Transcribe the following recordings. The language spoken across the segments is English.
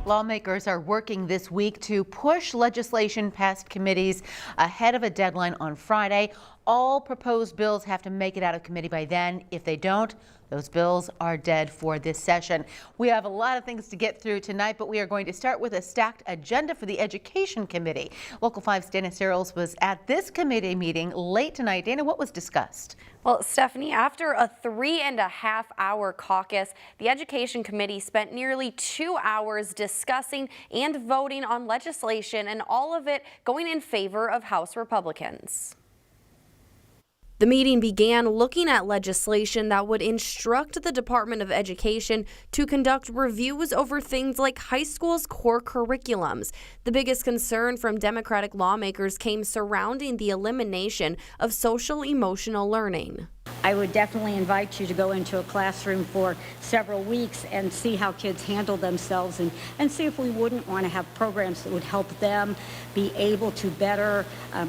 Lawmakers are working this week to push legislation past committees ahead of a deadline on Friday. All proposed bills have to make it out of committee by then. If they don't, those bills are dead for this session. We have a lot of things to get through tonight, but we are going to start with a stacked agenda for the Education Committee. Local 5's Dana Searles was at this committee meeting late tonight. Dana, what was discussed? Well, Stephanie, after a 3.5-hour caucus, the Education Committee spent nearly 2 hours discussing and voting on legislation, and all of it going in favor of House Republicans. The meeting began looking at legislation that would instruct the Department of Education to conduct reviews over things like high school's core curriculums. The biggest concern from Democratic lawmakers came surrounding the elimination of social-emotional learning. I would definitely invite you to go into a classroom for several weeks and see how kids handle themselves and see if we wouldn't want to have programs that would help them be able to better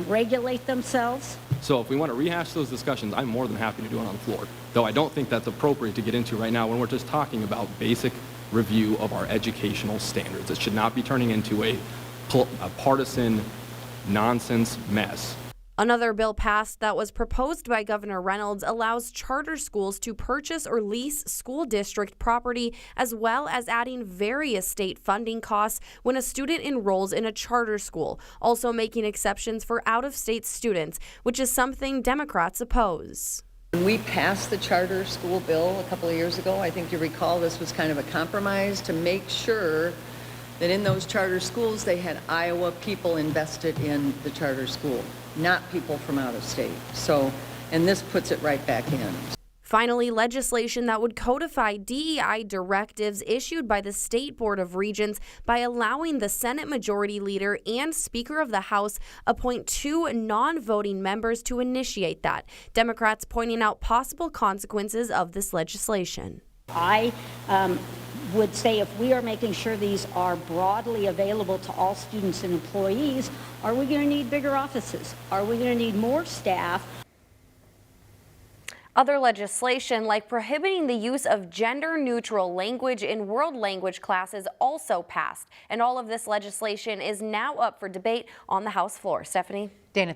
regulate themselves. So if we want to rehash those discussions, I'm more than happy to do it on the floor, though I don't think that's appropriate to get into right now when we're just talking about basic review of our educational standards. It should not be turning into a partisan nonsense mess. Another bill passed that was proposed by Governor Reynolds allows charter schools to purchase or lease school district property, as well as adding various state funding costs when a student enrolls in a charter school, also making exceptions for out-of-state students, which is something Democrats oppose. When we passed the charter school bill a couple of years ago, I think you recall this was kind of a compromise to make sure that in those charter schools they had Iowa people invested in the charter school, not people from out of state. So, and this puts it right back in. Finally, legislation that would codify DEI directives issued by the State Board of Regents by allowing the Senate Majority Leader and Speaker of the House appoint 2 non-voting members to initiate that. Democrats pointing out possible consequences of this legislation. I would say if we are making sure these are broadly available to all students and employees, are we going to need bigger offices? Are we going to need more staff? Other legislation, like prohibiting the use of gender-neutral language in world language classes, also passed. And all of this legislation is now up for debate on the House floor. Stephanie? Dana.